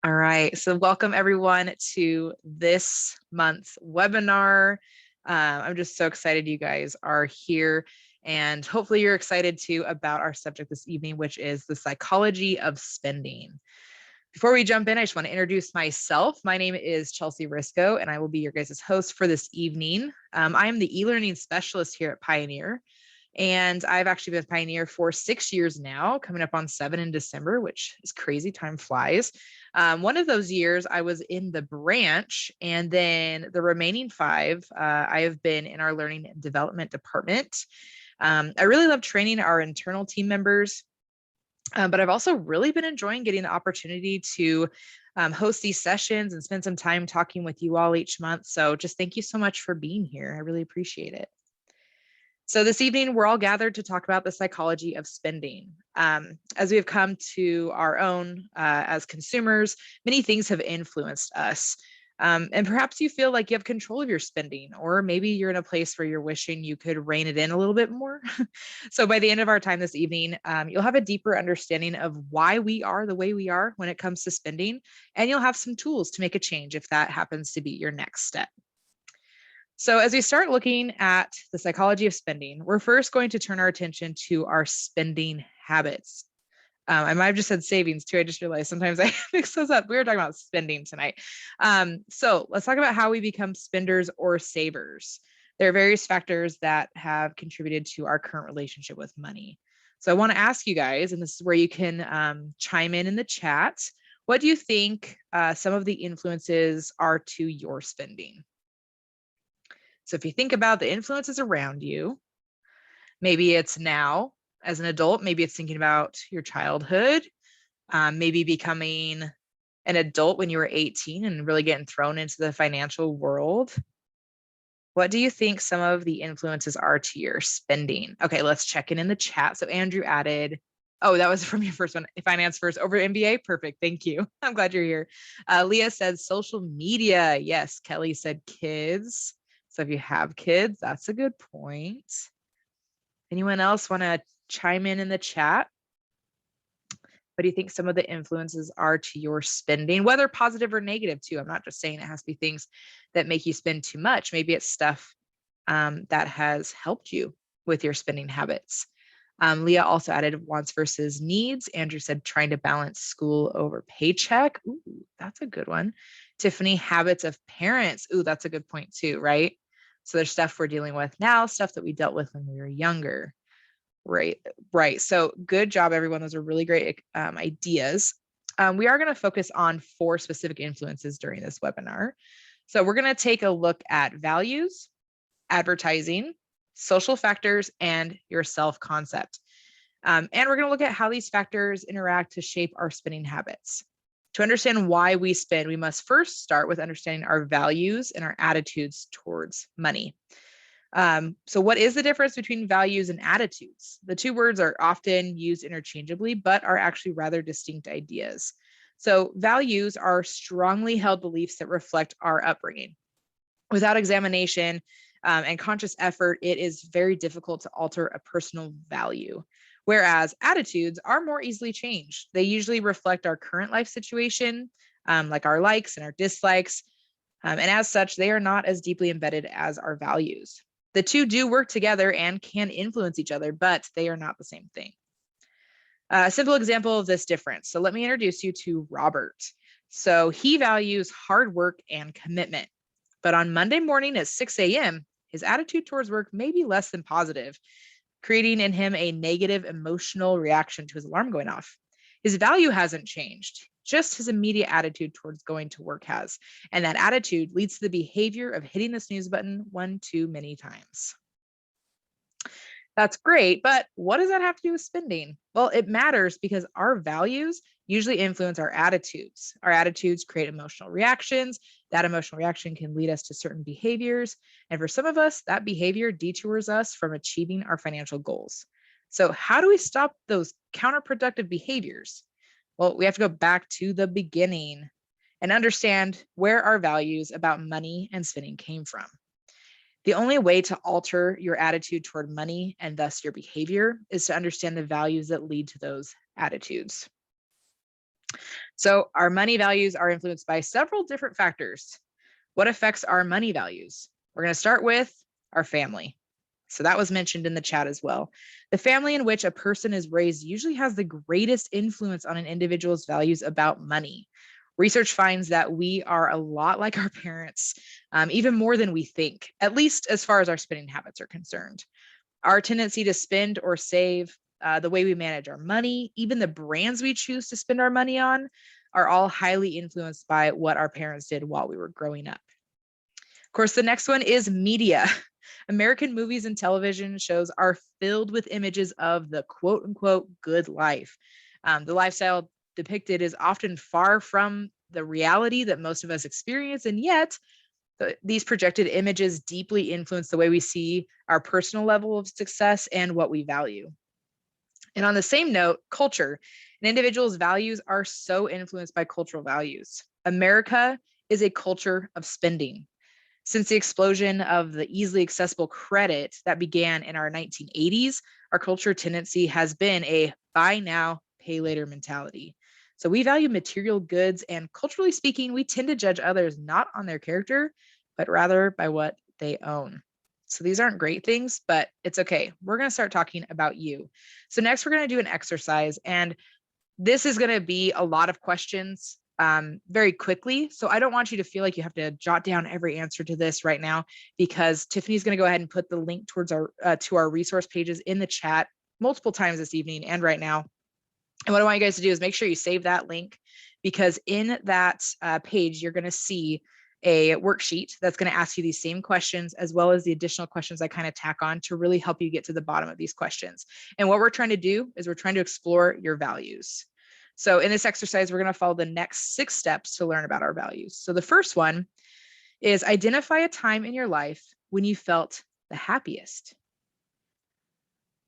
All right, so welcome everyone to this month's webinar. I'm just so excited you guys are here, and hopefully you're excited too about our subject this evening, which is the psychology of spending. Before we jump in, I just want to introduce myself. My name is Chelsea Risco, and I will be your guys' host for this evening. I am the e-learning specialist here at Pioneer. And I've actually been with Pioneer for 6 years now, coming up on 7 in December, which is crazy. Time flies. One of those years I was in the branch, and then the remaining 5, I have been in our learning and development department. I really love training our internal team members, but I've also really been enjoying getting the opportunity to host these sessions and spend some time talking with you all each month. So just thank you so much for being here. I really appreciate it. So this evening, we're all gathered to talk about the psychology of spending. As we have come to our own as consumers, many things have influenced us. And perhaps you feel like you have control of your spending, or maybe you're in a place where you're wishing you could rein it in a little bit more. So by the end of our time this evening, you'll have a deeper understanding of why we are the way we are when it comes to spending, and you'll have some tools to make a change if that happens to be your next step. So as we start looking at the psychology of spending, we're first going to turn our attention to our spending habits. I might have just said savings too. I just realized sometimes I mix those up. We were talking about spending tonight. So let's talk about how we become spenders or savers. There are various factors that have contributed to our current relationship with money. So I want to ask you guys, and this is where you can chime in the chat. What do you think some of the influences are to your spending? So if you think about the influences around you, maybe it's now as an adult, maybe it's thinking about your childhood, maybe becoming an adult when you were 18 and really getting thrown into the financial world. What do you think some of the influences are to your spending? Okay, let's check in the chat. So Andrew added, oh, that was from your first one, finance first over MBA. Perfect. Thank you. I'm glad you're here. Leah said social media. Yes. Kelly said kids. So if you have kids, that's a good point. Anyone else want to chime in the chat? What do you think some of the influences are to your spending, whether positive or negative too? I'm not just saying it has to be things that make you spend too much. Maybe it's stuff that has helped you with your spending habits. Leah also added wants versus needs. Andrew said trying to balance school over paycheck. Ooh, that's a good one. Tiffany, habits of parents. Ooh, that's a good point too, right? So there's stuff we're dealing with now, stuff that we dealt with when we were younger. Right. So good job, everyone. Those are really great ideas. We are going to focus on 4 specific influences during this webinar. So we're going to take a look at values, advertising, social factors, and your self-concept. And we're going to look at how these factors interact to shape our spending habits. To understand why we spend, we must first start with understanding our values and our attitudes towards money. So what is the difference between values and attitudes? The 2 words are often used interchangeably, but are actually rather distinct ideas. So values are strongly held beliefs that reflect our upbringing. Without examination and conscious effort, it is very difficult to alter a personal value. Whereas attitudes are more easily changed. They usually reflect our current life situation, like our likes and our dislikes. And as such, they are not as deeply embedded as our values. The 2 do work together and can influence each other, but they are not the same thing. A simple example of this difference. So let me introduce you to Robert. So he values hard work and commitment. But on Monday morning at 6 a.m., his attitude towards work may be less than positive, creating in him a negative emotional reaction to his alarm going off. His value hasn't changed, just his immediate attitude towards going to work has. And that attitude leads to the behavior of hitting the snooze button 1 too many times. That's great, but what does that have to do with spending? Well, it matters because our values usually influence our attitudes. Our attitudes create emotional reactions. That emotional reaction can lead us to certain behaviors. And for some of us, that behavior detours us from achieving our financial goals. So how do we stop those counterproductive behaviors? Well, we have to go back to the beginning and understand where our values about money and spending came from. The only way to alter your attitude toward money and thus your behavior is to understand the values that lead to those attitudes. So our money values are influenced by several different factors. What affects our money values? We're going to start with our family. So that was mentioned in the chat as well. The family in which a person is raised usually has the greatest influence on an individual's values about money. Research finds that we are a lot like our parents, even more than we think, at least as far as our spending habits are concerned. Our tendency to spend or save, the way we manage our money, even the brands we choose to spend our money on, are all highly influenced by what our parents did while we were growing up. Of course, the next one is media. American movies and television shows are filled with images of the quote unquote good life. The lifestyle depicted is often far from the reality that most of us experience, and yet these projected images deeply influence the way we see our personal level of success and what we value. And on the same note, culture. An individual's values are so influenced by cultural values. America is a culture of spending. Since the explosion of the easily accessible credit that began in our 1980s, our culture tendency has been a buy now, pay later mentality. So we value material goods, and culturally speaking, we tend to judge others not on their character, but rather by what they own. So these aren't great things, but it's okay. We're going to start talking about you. So next, we're going to do an exercise, and this is going to be a lot of questions very quickly. So I don't want you to feel like you have to jot down every answer to this right now, because Tiffany's going to go ahead and put the link towards our to our resource pages in the chat multiple times this evening and right now. And what I want you guys to do is make sure you save that link, because in that page, you're going to see a worksheet that's going to ask you these same questions, as well as the additional questions I kind of tack on to really help you get to the bottom of these questions. And what we're trying to do is we're trying to explore your values. So in this exercise, we're going to follow the next 6 steps to learn about our values. So the first one is identify a time in your life when you felt the happiest.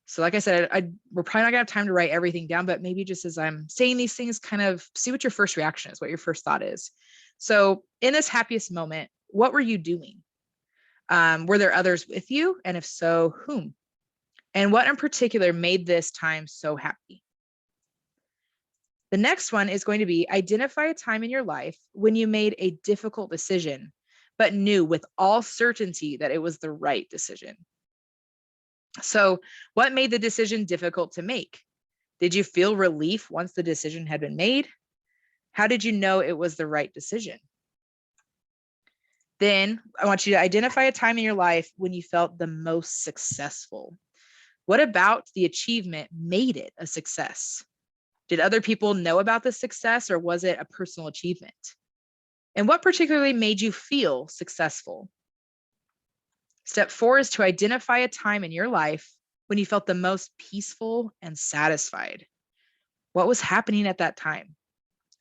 So like I said, we're probably not gonna have time to write everything down, but maybe just as I'm saying these things, kind of see what your first reaction is, what your first thought is. So in this happiest moment, what were you doing? Were there others with you? And if so, whom? And what in particular made this time so happy? The next one is going to be identify a time in your life when you made a difficult decision, but knew with all certainty that it was the right decision. So, what made the decision difficult to make? Did you feel relief once the decision had been made? How did you know it was the right decision? Then I want you to identify a time in your life when you felt the most successful. What about the achievement made it a success? Did other people know about the success, or was it a personal achievement? And what particularly made you feel successful? Step 4 is to identify a time in your life when you felt the most peaceful and satisfied. What was happening at that time?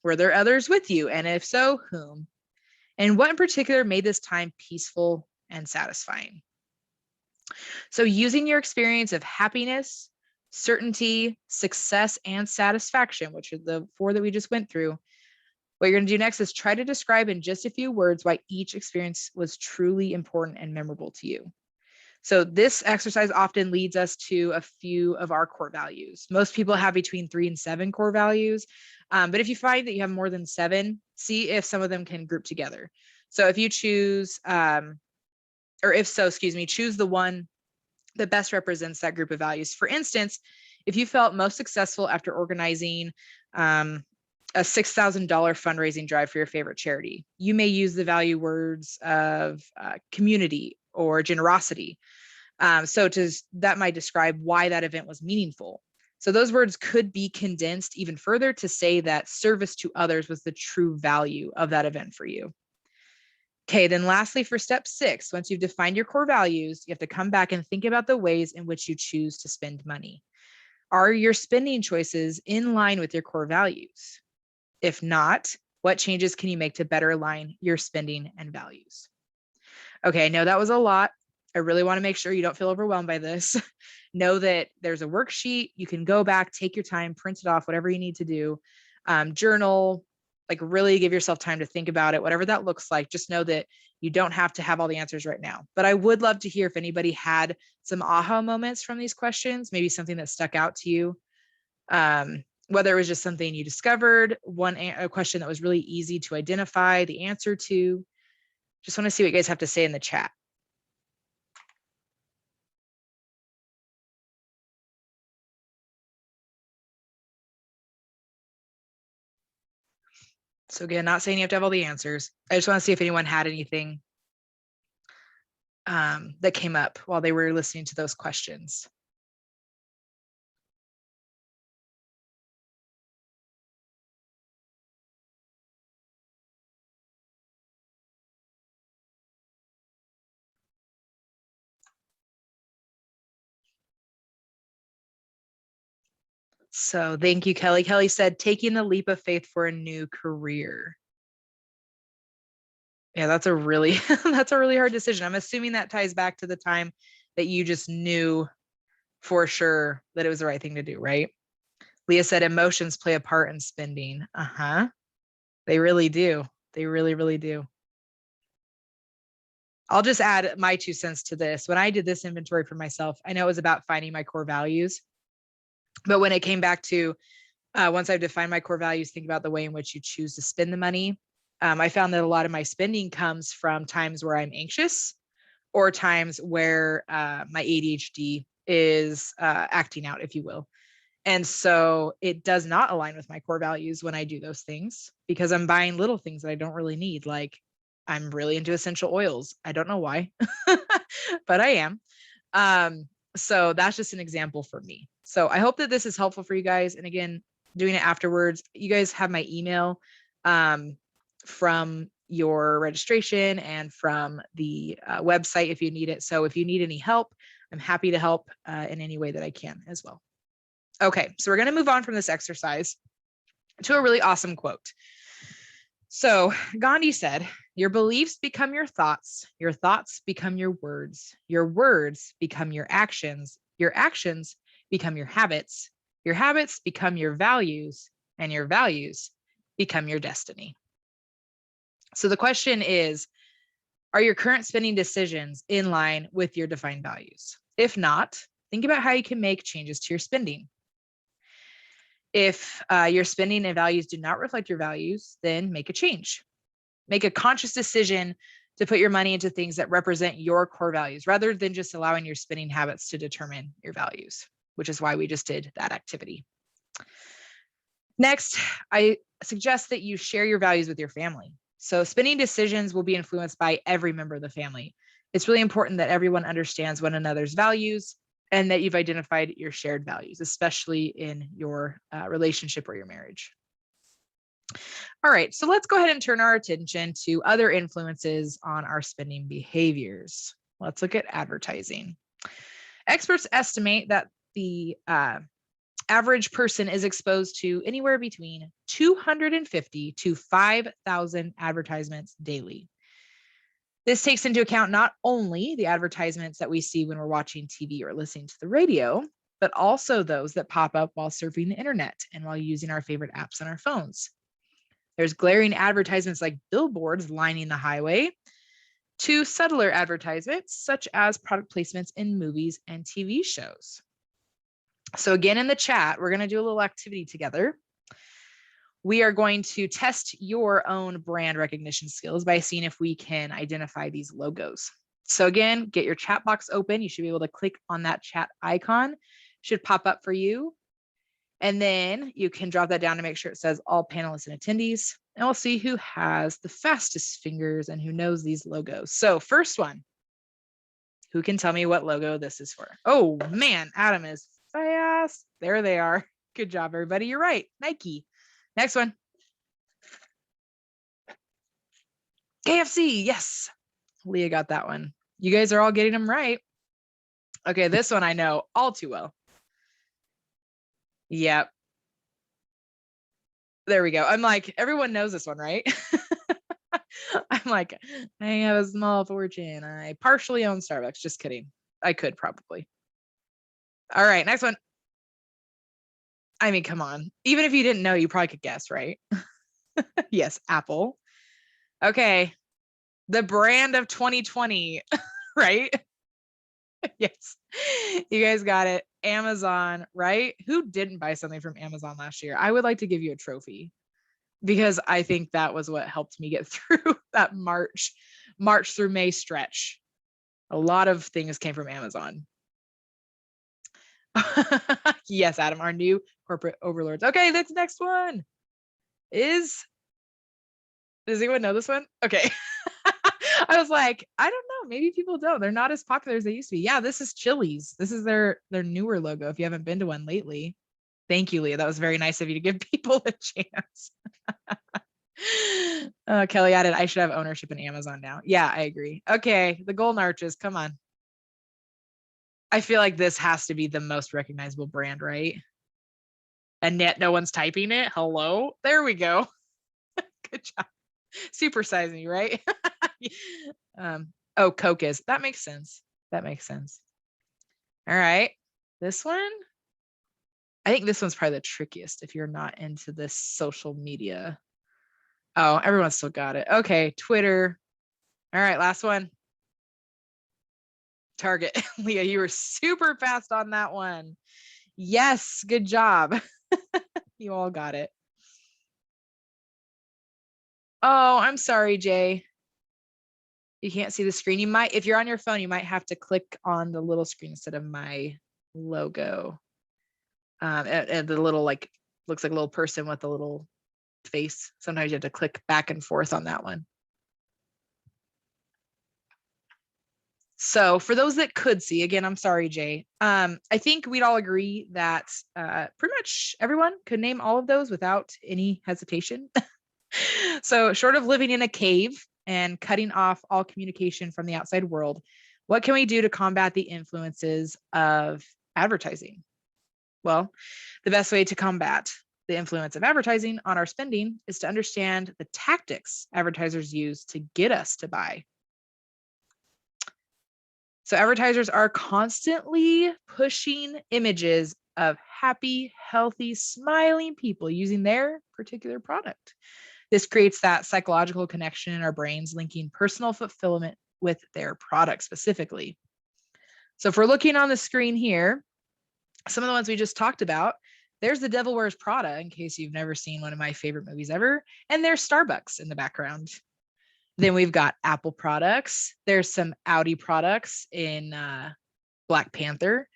Were there others with you? And if so, whom? And what in particular made this time peaceful and satisfying? So using your experience of happiness, certainty, success, and satisfaction, which are the 4 that we just went through, what you're going to do next is try to describe in just a few words why each experience was truly important and memorable to you. So this exercise often leads us to a few of our core values. Most people have between 3 and 7 core values. But if you find that you have more than 7, see if some of them can group together. So if you choose, choose the one that best represents that group of values. For instance, if you felt most successful after organizing a $6,000 fundraising drive for your favorite charity, you may use the value words of community or generosity. That might describe why that event was meaningful. So those words could be condensed even further to say that service to others was the true value of that event for you. Okay, then lastly, for step 6, once you've defined your core values, you have to come back and think about the ways in which you choose to spend money. Are your spending choices in line with your core values? If not, what changes can you make to better align your spending and values? Okay, I know that was a lot. I really want to make sure you don't feel overwhelmed by this. Know that there's a worksheet. You can go back, take your time, print it off, whatever you need to do. Journal, like really give yourself time to think about it, whatever that looks like. Just know that you don't have to have all the answers right now. But I would love to hear if anybody had some aha moments from these questions, maybe something that stuck out to you. whether it was just something you discovered, a question that was really easy to identify the answer to. Just want to see what you guys have to say in the chat. So again, not saying you have to have all the answers. I just want to see if anyone had anything that came up while they were listening to those questions. So thank you, Kelly. Kelly said, taking the leap of faith for a new career. Yeah, that's a really that's a really hard decision. I'm assuming that ties back to the time that you just knew for sure that it was the right thing to do, right? Leah said emotions play a part in spending. Uh-huh. They really do. They really, really do. I'll just add my 2 cents to this. When I did this inventory for myself, I know it was about finding my core values. But when it came back to once I've defined my core values, think about the way in which you choose to spend the money. I found that a lot of my spending comes from times where I'm anxious or times where my ADHD is acting out, if you will. And so it does not align with my core values when I do those things because I'm buying little things that I don't really need. Like I'm really into essential oils. I don't know why, but I am. So that's just an example for me. So I hope that this is helpful for you guys. And again, doing it afterwards, you guys have my email from your registration and from the website if you need it. So if you need any help, I'm happy to help in any way that I can as well. Okay, so we're going to move on from this exercise to a really awesome quote. So Gandhi said, your beliefs become your thoughts become your words become your actions become your habits become your values, and your values become your destiny. So the question is, are your current spending decisions in line with your defined values? If not, think about how you can make changes to your spending. If your spending and values do not reflect your values, then make a change. Make a conscious decision to put your money into things that represent your core values rather than just allowing your spending habits to determine your values, which is why we just did that activity. Next, I suggest that you share your values with your family. So spending decisions will be influenced by every member of the family. It's really important that everyone understands one another's values and that you've identified your shared values, especially in your relationship or your marriage. All right, so let's go ahead and turn our attention to other influences on our spending behaviors. Let's look at advertising. Experts estimate that the average person is exposed to anywhere between 250 to 5,000 advertisements daily. This takes into account not only the advertisements that we see when we're watching TV or listening to the radio, but also those that pop up while surfing the internet and while using our favorite apps on our phones. There's glaring advertisements like billboards lining the highway, to subtler advertisements such as product placements in movies and TV shows. So again, in the chat, we're going to do a little activity together. We are going to test your own brand recognition skills by seeing if we can identify these logos. So again, get your chat box open. You should be able to click on that chat icon. It should pop up for you. And then you can drop that down to make sure it says all panelists and attendees. And we'll see who has the fastest fingers and who knows these logos. So first one, who can tell me what logo this is for? Oh man, Adam is fast. There they are. Good job, everybody. You're right. Nike. Next one. KFC. Yes. Leah got that one. You guys are all getting them right. Okay, this one I know all too well. Yep. There we go. I'm like, everyone knows this one, right? I'm like, I have a small fortune. I partially own Starbucks. Just kidding. I could probably. All right, next one. I mean, come on. Even if you didn't know, you probably could guess, right? Yes, Apple. Okay. The brand of 2020, right? Yes, you guys got it. Amazon, right? Who didn't buy something from Amazon last year? I would like to give you a trophy because I think that was what helped me get through that March through May stretch. A lot of things came from Amazon. Yes, Adam, our new corporate overlords. Okay, this next one is, does anyone know this one? Okay. I was like, I don't know. Maybe people don't. They're not as popular as they used to be. Yeah, this is Chili's. This is their newer logo. If you haven't been to one lately, thank you, Leah. That was very nice of you to give people a chance. Kelly added, I should have ownership in Amazon now. Yeah, I agree. Okay, the Golden Arches. Come on. I feel like this has to be the most recognizable brand, right? And yet no one's typing it. Hello. There we go. Good job. Supersize me, right? Oh, Coke is. That makes sense. That makes sense. All right. This one, I think this one's probably the trickiest if you're not into this social media. Oh, everyone still got it. Okay, Twitter. All right, last one. Target. Leah, you were super fast on that one. Yes, good job. You all got it. Oh, I'm sorry, Jay. You can't see the screen. You might, if you're on your phone, you might have to click on the little screen instead of my logo. And the little, like, looks like a little person with a little face. Sometimes you have to click back and forth on that one. So for those that could see, again, I'm sorry, Jay. I think we'd all agree that pretty much everyone could name all of those without any hesitation. So short of living in a cave and cutting off all communication from the outside world, what can we do to combat the influences of advertising? Well, the best way to combat the influence of advertising on our spending is to understand the tactics advertisers use to get us to buy. So advertisers are constantly pushing images of happy, healthy, smiling people using their particular product. This creates that psychological connection in our brains, linking personal fulfillment with their product specifically. So if we're looking on the screen here, some of the ones we just talked about, there's The Devil Wears Prada, in case you've never seen one of my favorite movies ever, and there's Starbucks in the background. Then we've got Apple products. There's some Audi products in Black Panther.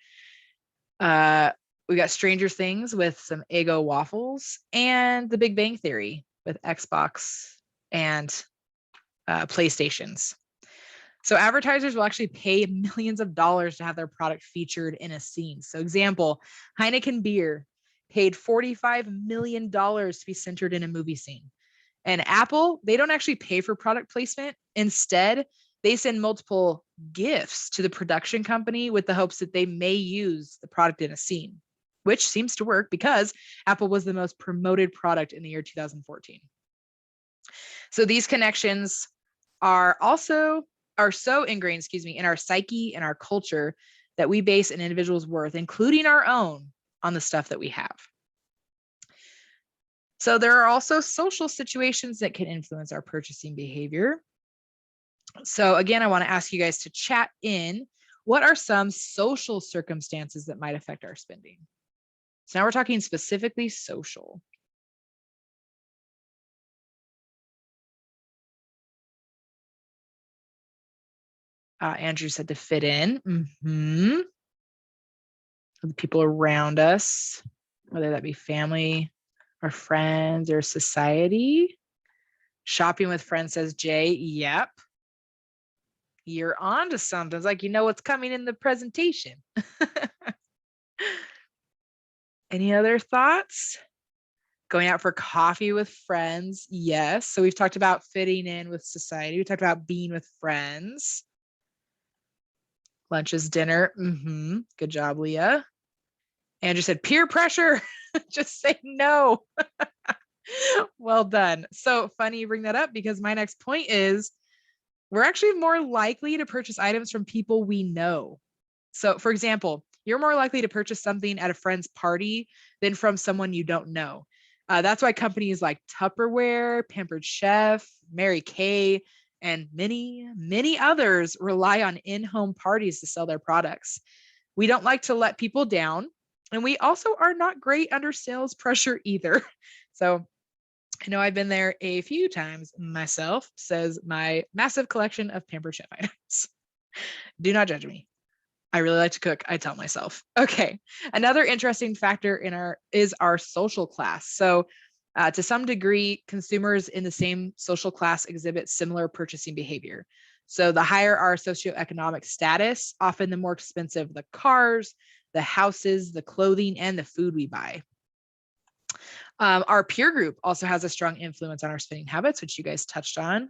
We got Stranger Things with some Eggo waffles, and The Big Bang Theory with Xbox and PlayStations. So advertisers will actually pay millions of dollars to have their product featured in a scene. So example, Heineken beer paid $45 million to be centered in a movie scene. And Apple, they don't actually pay for product placement. Instead, they send multiple gifts to the production company with the hopes that they may use the product in a scene, which seems to work because Apple was the most promoted product in the year 2014. So these connections are so ingrained, in our psyche and our culture that we base an individual's worth, including our own, on the stuff that we have. So there are also social situations that can influence our purchasing behavior. So again, I want to ask you guys to chat in. What are some social circumstances that might affect our spending? So now we're talking specifically social. Andrew said to fit in. The people around us, whether that be family or friends or society. Shopping with friends, says Jay. Yep. You're on to something. It's like, you know what's coming in the presentation. Any other thoughts? Going out for coffee with friends. Yes. So we've talked about fitting in with society. We talked about being with friends. Lunch is dinner. Good job, Leah. Andrew said peer pressure. Just say no. Well done. So funny you bring that up because my next point is we're actually more likely to purchase items from people we know. So for example, you're more likely to purchase something at a friend's party than from someone you don't know. That's why companies like Tupperware, Pampered Chef, Mary Kay, and many, many others rely on in-home parties to sell their products. We don't like to let people down, and we also are not great under sales pressure either. So I know I've been there a few times myself, says my massive collection of pampered chef items. Do not judge me. I really like to cook, I tell myself. Okay. Another interesting factor is our social class. So to some degree, consumers in the same social class exhibit similar purchasing behavior. So the higher our socioeconomic status, often the more expensive the cars, the houses, the clothing, and the food we buy. Our peer group also has a strong influence on our spending habits, which you guys touched on.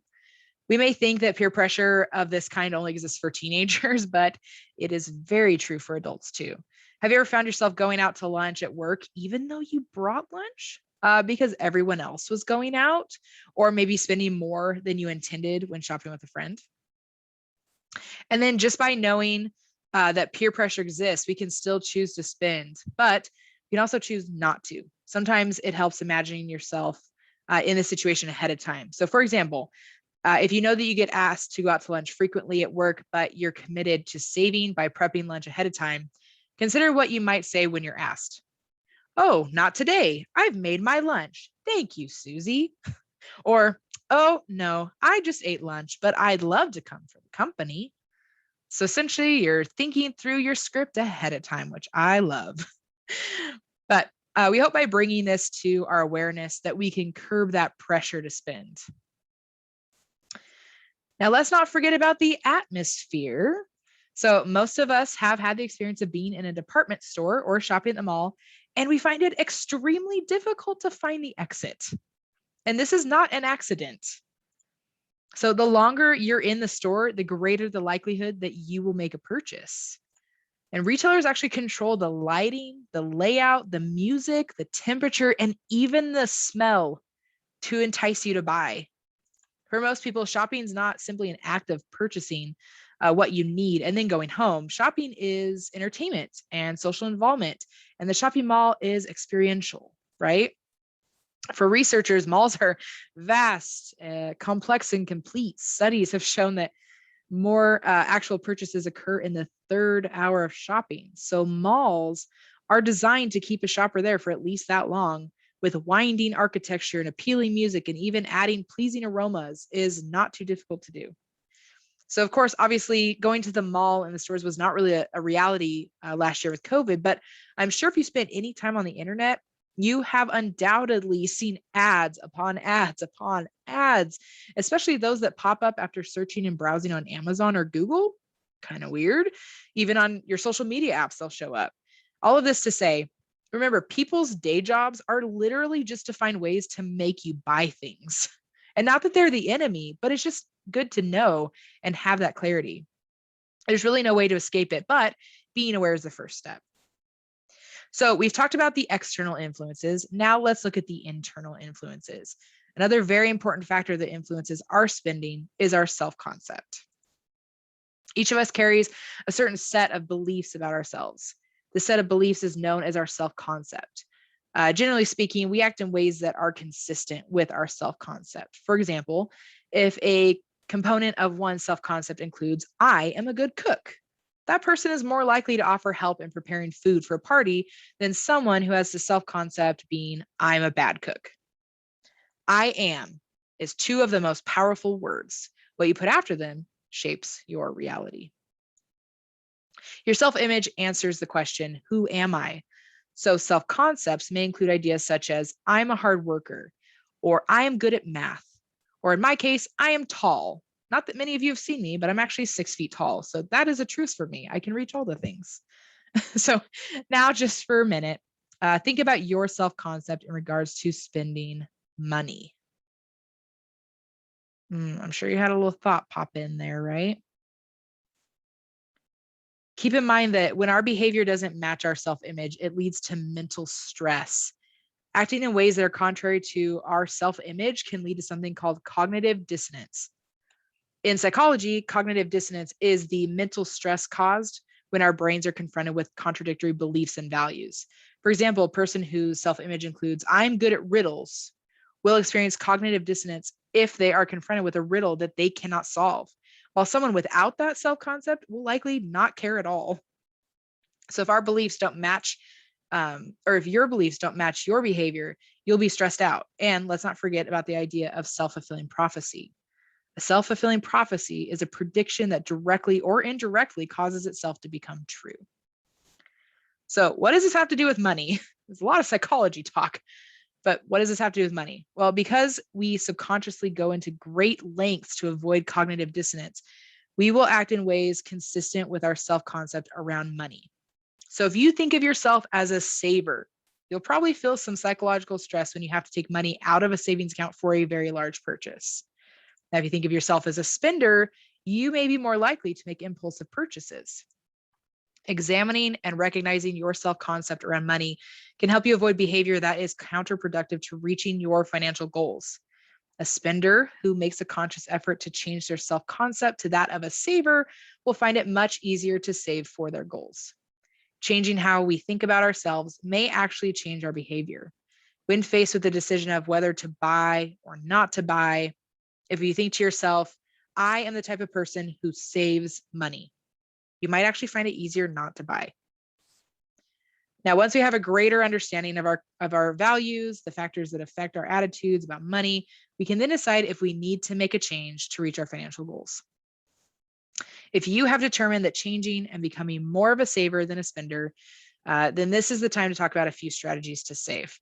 We may think that peer pressure of this kind only exists for teenagers, but it is very true for adults too. Have you ever found yourself going out to lunch at work, even though you brought lunch? Because everyone else was going out, or maybe spending more than you intended when shopping with a friend? And then just by knowing that peer pressure exists, we can still choose to spend, but you can also choose not to. Sometimes it helps imagining yourself in the situation ahead of time. So, for example, if you know that you get asked to go out to lunch frequently at work, but you're committed to saving by prepping lunch ahead of time, consider what you might say when you're asked. Oh, not today. I've made my lunch. Thank you, Susie. Or, oh, no, I just ate lunch, but I'd love to come for the company. So essentially, you're thinking through your script ahead of time, which I love. But we hope by bringing this to our awareness that we can curb that pressure to spend. Now, let's not forget about the atmosphere. So most of us have had the experience of being in a department store or shopping at the mall, and we find it extremely difficult to find the exit. And this is not an accident. So the longer you're in the store, the greater the likelihood that you will make a purchase. And retailers actually control the lighting, the layout, the music, the temperature, and even the smell to entice you to buy. For most people, shopping is not simply an act of purchasing what you need and then going home. Shopping is entertainment and social involvement, and the shopping mall is experiential, right? For researchers, malls are vast, complex, and complete. Studies have shown that more actual purchases occur in the third hour of shopping. So malls are designed to keep a shopper there for at least that long. With winding architecture and appealing music and even adding pleasing aromas is not too difficult to do. So of course, obviously going to the mall and the stores was not really a reality last year with COVID, but I'm sure if you spent any time on the internet, you have undoubtedly seen ads upon ads upon ads, especially those that pop up after searching and browsing on Amazon or Google. Kind of weird. Even on your social media apps, they'll show up. All of this to say, remember, people's day jobs are literally just to find ways to make you buy things. And not that they're the enemy, but it's just good to know and have that clarity. There's really no way to escape it, but being aware is the first step. So we've talked about the external influences. Now let's look at the internal influences. Another very important factor that influences our spending is our self-concept. Each of us carries a certain set of beliefs about ourselves. The set of beliefs is known as our self-concept. Generally speaking, we act in ways that are consistent with our self-concept. For example, if a component of one's self-concept includes, I am a good cook, that person is more likely to offer help in preparing food for a party than someone who has the self-concept being, I'm a bad cook. I am is two of the most powerful words. What you put after them shapes your reality. Your self-image answers the question, who am I? So self-concepts may include ideas such as, I'm a hard worker, or I am good at math, or in my case, I am tall. Not that many of you have seen me, but I'm actually 6 feet tall. So that is a truth for me. I can reach all the things. So now just for a minute, think about your self-concept in regards to spending money. I'm sure you had a little thought pop in there, right? Keep in mind that when our behavior doesn't match our self-image, it leads to mental stress. Acting in ways that are contrary to our self-image can lead to something called cognitive dissonance. In psychology, cognitive dissonance is the mental stress caused when our brains are confronted with contradictory beliefs and values. For example, a person whose self-image includes, I'm good at riddles, will experience cognitive dissonance if they are confronted with a riddle that they cannot solve, while someone without that self-concept will likely not care at all. So if our beliefs don't match, or if your beliefs don't match your behavior, you'll be stressed out. And let's not forget about the idea of self-fulfilling prophecy. A self-fulfilling prophecy is a prediction that directly or indirectly causes itself to become true. So what does this have to do with money? There's a lot of psychology talk, but what does this have to do with money? Well, because we subconsciously go into great lengths to avoid cognitive dissonance, we will act in ways consistent with our self-concept around money. So if you think of yourself as a saver, you'll probably feel some psychological stress when you have to take money out of a savings account for a very large purchase. Now, if you think of yourself as a spender, you may be more likely to make impulsive purchases. Examining and recognizing your self-concept around money can help you avoid behavior that is counterproductive to reaching your financial goals. A spender who makes a conscious effort to change their self-concept to that of a saver will find it much easier to save for their goals. Changing how we think about ourselves may actually change our behavior. When faced with the decision of whether to buy or not to buy, if you think to yourself, I am the type of person who saves money, you might actually find it easier not to buy. Now, once we have a greater understanding of our values, the factors that affect our attitudes about money, we can then decide if we need to make a change to reach our financial goals. If you have determined that changing and becoming more of a saver than a spender, then this is the time to talk about a few strategies to save.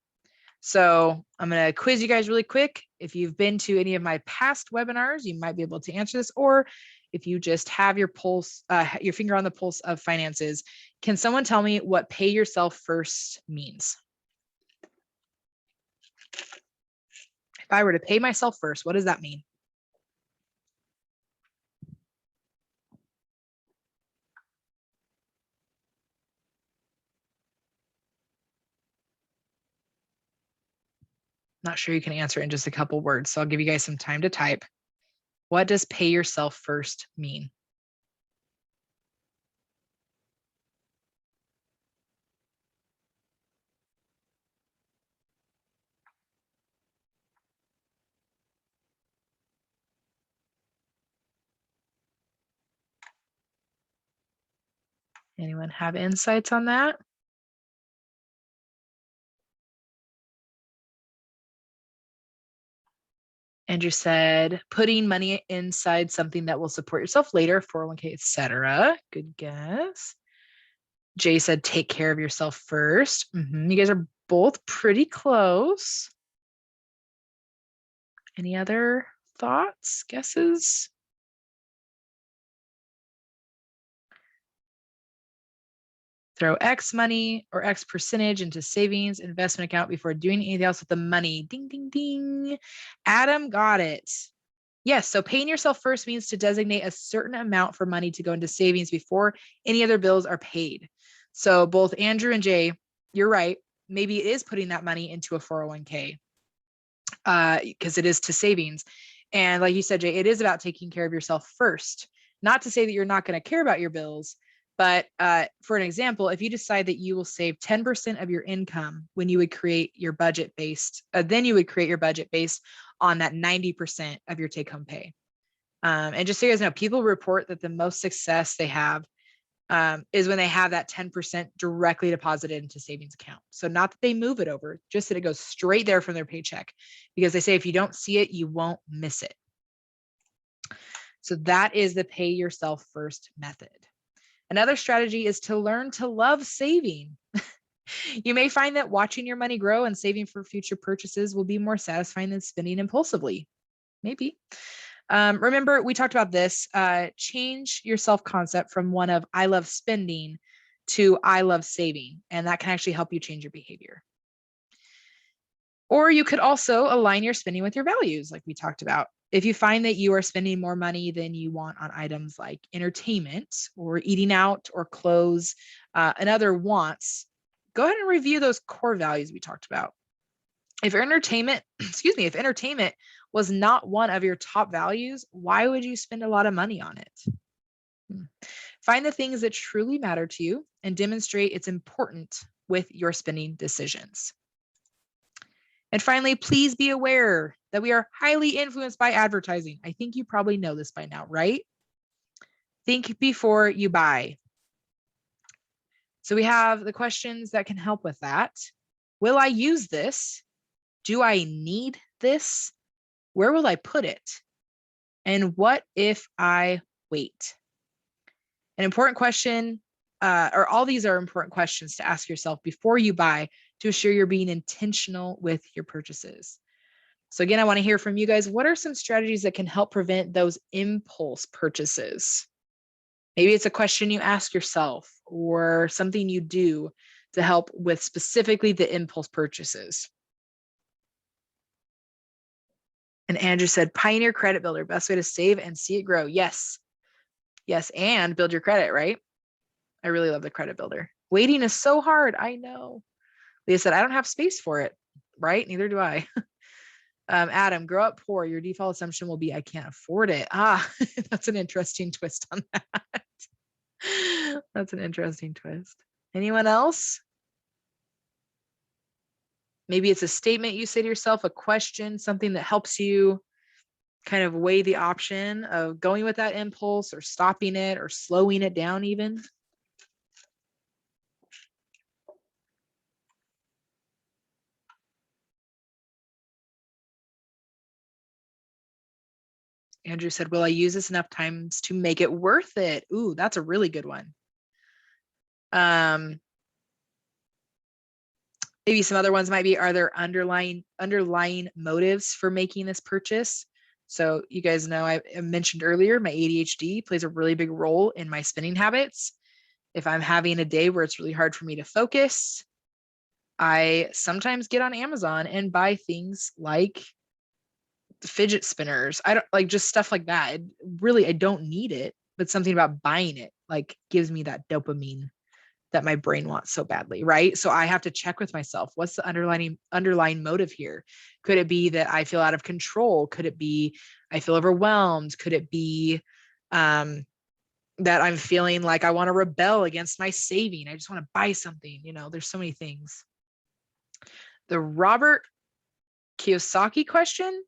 So I'm going to quiz you guys really quick. If you've been to any of my past webinars, you might be able to answer this, or if you just have your pulse, your finger on the pulse of finances, can someone tell me what pay yourself first means? If I were to pay myself first, what does that mean? Not sure you can answer in just a couple words, so I'll give you guys some time to type. What does pay yourself first mean? Anyone have insights on that? Andrew said, putting money inside something that will support yourself later, 401k, etc. Good guess. Jay said, take care of yourself first. You guys are both pretty close. Any other thoughts, guesses? Throw X money or X percentage into savings investment account before doing anything else with the money. Ding, ding, ding. Adam got it. Yes, so paying yourself first means to designate a certain amount for money to go into savings before any other bills are paid. So both Andrew and Jay, you're right. Maybe it is putting that money into a 401k because it is to savings. And like you said, Jay, it is about taking care of yourself first. Not to say that you're not going to care about your bills, but for an example, if you decide that you will save 10% of your income when you would create your budget based, then you would create your budget based on that 90% of your take home pay. And just so you guys know, people report that the most success they have is when they have that 10% directly deposited into savings account. So not that they move it over, just that it goes straight there from their paycheck, because they say if you don't see it, you won't miss it. So that is the pay yourself first method. Another strategy is to learn to love saving. You may find that watching your money grow and saving for future purchases will be more satisfying than spending impulsively. Maybe. Remember, we talked about this. Change your self-concept from one of I love spending to I love saving, and that can actually help you change your behavior. Or you could also align your spending with your values, like we talked about. If you find that you are spending more money than you want on items like entertainment or eating out or clothes and other wants, go ahead and review those core values we talked about. If entertainment, if entertainment was not one of your top values, why would you spend a lot of money on it? Find the things that truly matter to you and demonstrate it's important with your spending decisions. And finally, please be aware that we are highly influenced by advertising. I think you probably know this by now, right? Think before you buy. So we have the questions that can help with that. Will I use this? Do I need this? Where will I put it? And what if I wait? An important question, or all these are important questions to ask yourself before you buy to assure you're being intentional with your purchases. So again, I want to hear from you guys. What are some strategies that can help prevent those impulse purchases? Maybe it's a question you ask yourself or something you do to help with specifically the impulse purchases. And Andrew said, Pioneer Credit Builder, best way to save and see it grow. Yes. Yes. And build your credit, right? I really love the credit builder. Waiting is so hard. I know. Leah said, I don't have space for it. Right? Neither do I. Adam, grow up poor. Your default assumption will be, I can't afford it. That's an interesting twist on that. That's an interesting twist. Anyone else? Maybe it's a statement you say to yourself, a question, something that helps you kind of weigh the option of going with that impulse or stopping it or slowing it down even. Andrew said, will I use this enough times to make it worth it? Ooh, that's a really good one. Maybe some other ones might be, are there underlying motives for making this purchase? So you guys know, I mentioned earlier, my ADHD plays a really big role in my spending habits. If I'm having a day where it's really hard for me to focus, I sometimes get on Amazon and buy things like fidget spinners. I don't like just stuff like that. Really, I don't need it, but something about buying it like gives me that dopamine that my brain wants so badly, right? So I have to check with myself, what's the underlying motive here? Could it be that I feel out of control? Could it be I feel overwhelmed? Could it be that I'm feeling like I want to rebel against my saving? I just want to buy something. You know, there's so many things. The Robert Kiyosaki question,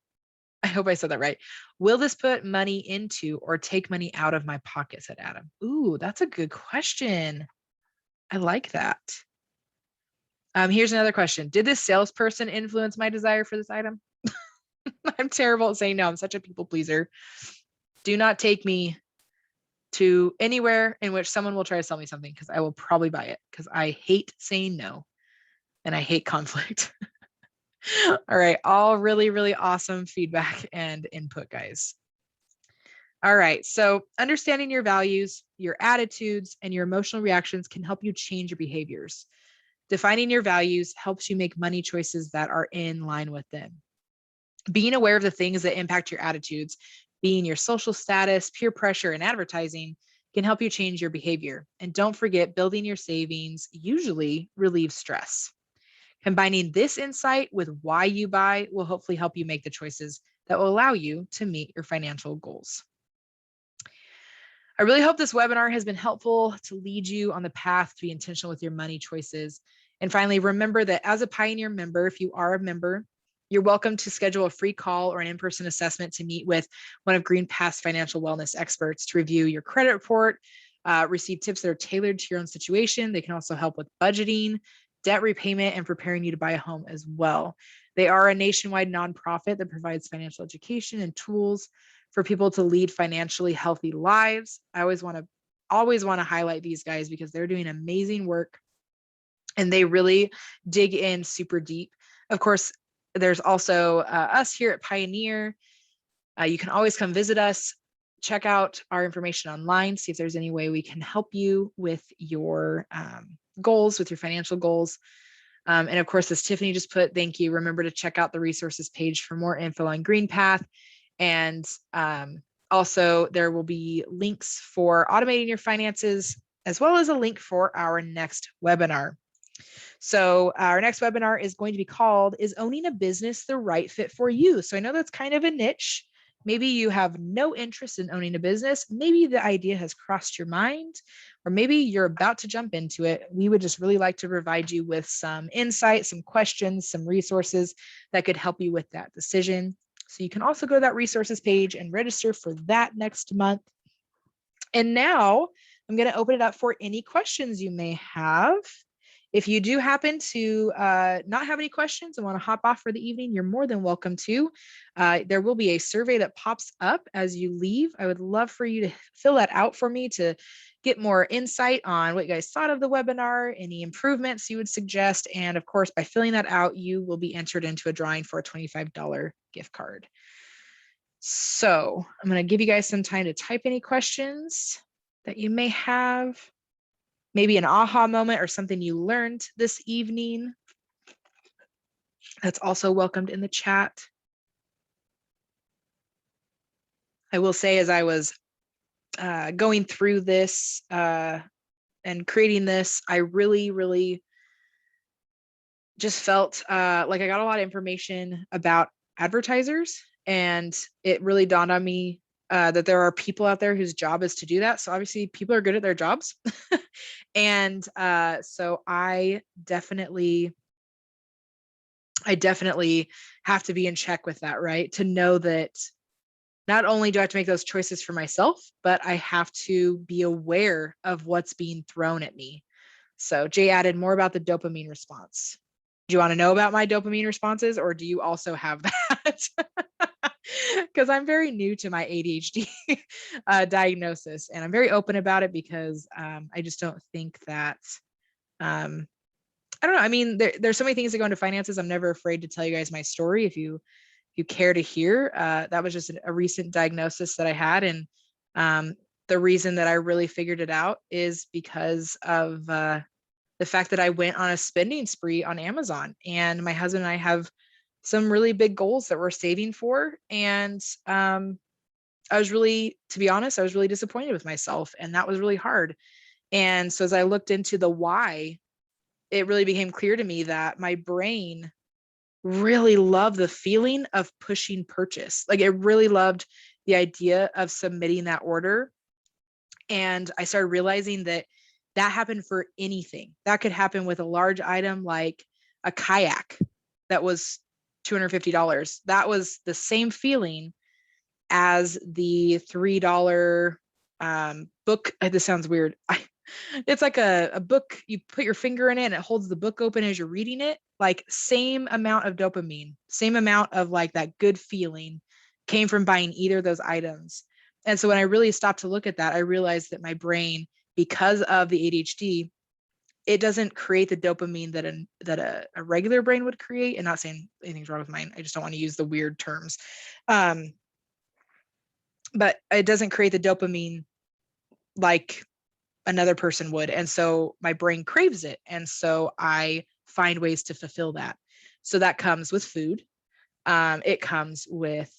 I hope I said that right. Will this put money into or take money out of my pocket, said Adam. Ooh, that's a good question. I like that. Here's another question. Did this salesperson influence my desire for this item? I'm terrible at saying no. I'm such a people pleaser. Do not take me to anywhere in which someone will try to sell me something because I will probably buy it because I hate saying no and I hate conflict. All right. All really, really awesome feedback and input, guys. All right. So understanding your values, your attitudes, and your emotional reactions can help you change your behaviors. Defining your values helps you make money choices that are in line with them. Being aware of the things that impact your attitudes, being your social status, peer pressure, and advertising can help you change your behavior. And don't forget, building your savings usually relieves stress. Combining this insight with why you buy will hopefully help you make the choices that will allow you to meet your financial goals. I really hope this webinar has been helpful to lead you on the path to be intentional with your money choices. And finally, remember that as a Pioneer member, if you are a member, you're welcome to schedule a free call or an in-person assessment to meet with one of GreenPath's financial wellness experts to review your credit report, receive tips that are tailored to your own situation. They can also help with budgeting, debt repayment, and preparing you to buy a home as well. They are a nationwide nonprofit that provides financial education and tools for people to lead financially healthy lives. I always want to highlight these guys because they're doing amazing work and they really dig in super deep. Of course, there's also us here at Pioneer. You can always come visit us, check out our information online, see if there's any way we can help you with your goals, with your financial goals. And of course, as Tiffany just put, thank you. Remember to check out the resources page for more info on GreenPath. And also there will be links for automating your finances, as well as a link for our next webinar. So our next webinar is going to be called, Is Owning a Business the Right Fit for You? So I know that's kind of a niche. Maybe you have no interest in owning a business. Maybe the idea has crossed your mind, or maybe you're about to jump into it. We would just really like to provide you with some insight, some questions, some resources that could help you with that decision. So you can also go to that resources page and register for that next month. And now I'm going to open it up for any questions you may have. If you do happen to not have any questions and want to hop off for the evening, you're more than welcome to. There will be a survey that pops up as you leave. I would love for you to fill that out for me to get more insight on what you guys thought of the webinar, any improvements you would suggest. And of course, by filling that out, you will be entered into a drawing for a $25 gift card. So I'm going to give you guys some time to type any questions that you may have. Maybe an aha moment or something you learned this evening. That's also welcomed in the chat. I will say, as I was going through this and creating this, I really just felt like I got a lot of information about advertisers, and it really dawned on me that there are people out there whose job is to do that. So obviously people are good at their jobs. And so I definitely have to be in check with that, right? To know that not only do I have to make those choices for myself, but I have to be aware of what's being thrown at me. So Jay added more about the dopamine response. Do you want to know about my dopamine responses, or do you also have that? Because I'm very new to my ADHD diagnosis, and I'm very open about it because I just don't think that, I don't know. I mean, there's so many things that go into finances. I'm never afraid to tell you guys my story if you care to hear. That was just a recent diagnosis that I had, and the reason that I really figured it out is because of the fact that I went on a spending spree on Amazon, and my husband and I have some really big goals that we're saving for. And I was really, to be honest, I was really disappointed with myself, and that was really hard. And so as I looked into the why, it really became clear to me that my brain really loved the feeling of pushing purchase. Like, it really loved the idea of submitting that order. And I started realizing that happened for anything. That could happen with a large item like a kayak that was $250. That was the same feeling as the $3 book. This sounds weird. It's like a book, you put your finger in it and it holds the book open as you're reading it. Like, same amount of dopamine, same amount of like that good feeling came from buying either of those items. And so when I really stopped to look at that, I realized that my brain, because of the ADHD, it doesn't create the dopamine that a regular brain would create. And not saying anything's wrong with mine, I just don't want to use the weird terms. But it doesn't create the dopamine like another person would. And so my brain craves it. And so I find ways to fulfill that. So that comes with food. It comes with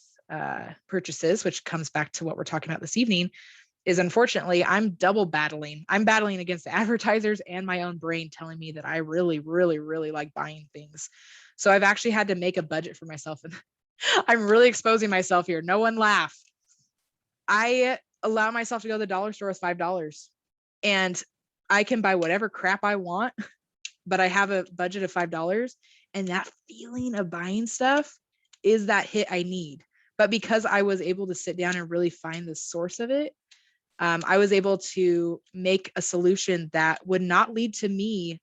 purchases, which comes back to what we're talking about this evening, is unfortunately I'm double battling. I'm battling against the advertisers and my own brain telling me that I really like buying things. So I've actually had to make a budget for myself. And I'm really exposing myself here. No one laugh. I allow myself to go to the dollar store with $5, and I can buy whatever crap I want, but I have a budget of $5. And that feeling of buying stuff is that hit I need. But because I was able to sit down and really find the source of it, I was able to make a solution that would not lead to me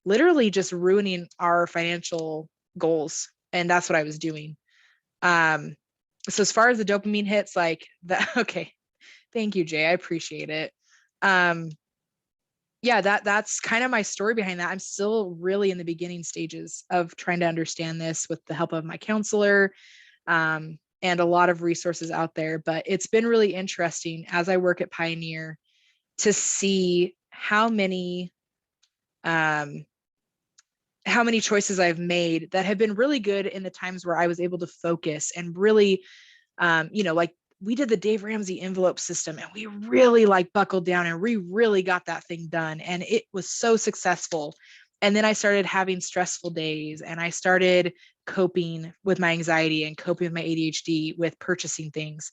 literally just ruining our financial goals. And that's what I was doing. So as far as the dopamine hits, like that, okay. Thank you, Jay. I appreciate it. Yeah, that's kind of my story behind that. I'm still really in the beginning stages of trying to understand this with the help of my counselor, and a lot of resources out there. But it's been really interesting as I work at Pioneer to see how many choices I've made that have been really good in the times where I was able to focus and really, like we did the Dave Ramsey envelope system, and we really like buckled down and we really got that thing done. And it was so successful. And then I started having stressful days, and I started coping with my anxiety and coping with my ADHD with purchasing things.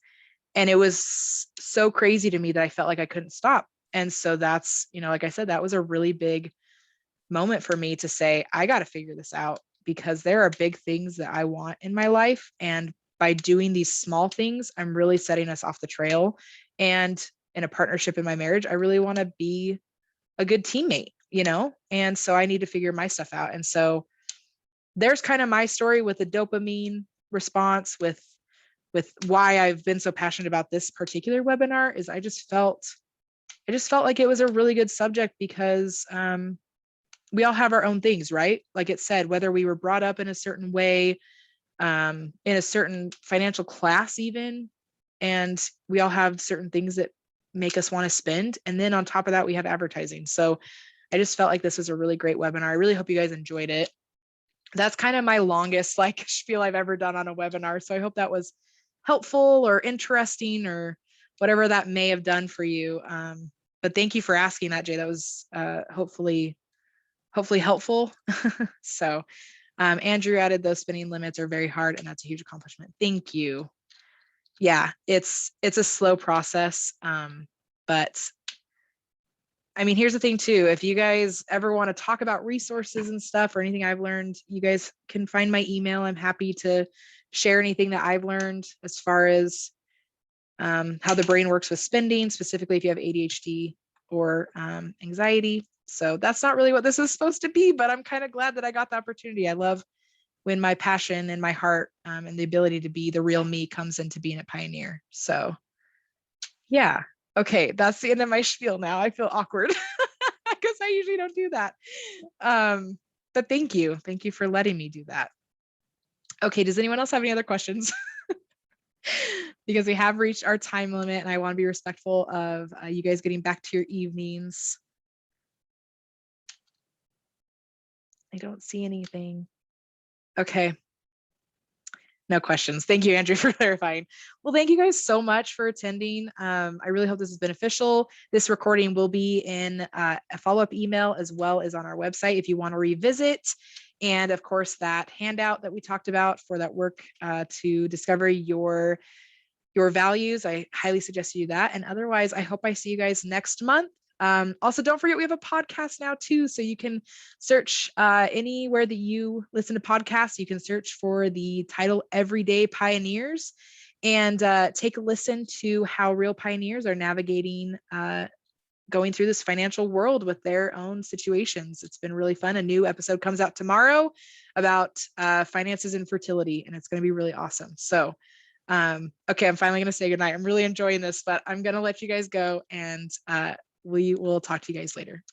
And it was so crazy to me that I felt like I couldn't stop. And so that's, like I said, that was a really big moment for me to say, I got to figure this out, because there are big things that I want in my life. And by doing these small things, I'm really setting us off the trail. And in a partnership in my marriage, I really want to be a good teammate, you know? And so I need to figure my stuff out. And so there's kind of my story with the dopamine response, with why I've been so passionate about this particular webinar. Is I just felt like it was a really good subject because we all have our own things, right? Like it said, whether we were brought up in a certain way, in a certain financial class even, and we all have certain things that make us want to spend. And then on top of that, we have advertising. So I just felt like this was a really great webinar. I really hope you guys enjoyed it. That's kind of my longest like spiel I've ever done on a webinar. So I hope that was helpful or interesting or whatever that may have done for you. But thank you for asking that, Jay. That was hopefully helpful. So Andrew added those spending limits are very hard, and that's a huge accomplishment. Thank you. Yeah, it's a slow process. But I mean, here's the thing too. If you guys ever want to talk about resources and stuff or anything I've learned, you guys can find my email. I'm happy to share anything that I've learned as far as how the brain works with spending, specifically if you have ADHD or anxiety. So that's not really what this is supposed to be, but I'm kind of glad that I got the opportunity. I love when my passion and my heart and the ability to be the real me comes into being a pioneer. So yeah. Okay, that's the end of my spiel now. I feel awkward because I usually don't do that. But thank you. Thank you for letting me do that. Okay, does anyone else have any other questions? Because we have reached our time limit and I want to be respectful of you guys getting back to your evenings. I don't see anything. Okay. No questions. Thank you, Andrew, for clarifying. Well, thank you guys so much for attending. I really hope this is beneficial. This recording will be in a follow-up email as well as on our website if you want to revisit. And of course, that handout that we talked about for that work to discover your values, I highly suggest you do that. And otherwise, I hope I see you guys next month. Also, don't forget we have a podcast now too, so you can search anywhere that you listen to podcasts. You can search for the title Everyday Pioneers and take a listen to how real pioneers are navigating going through this financial world with their own situations. It's been really fun. A new episode comes out tomorrow about finances and fertility, and it's going to be really awesome. So okay, I'm finally going to say goodnight. I'm really enjoying this, but I'm going to let you guys go, and we will talk to you guys later.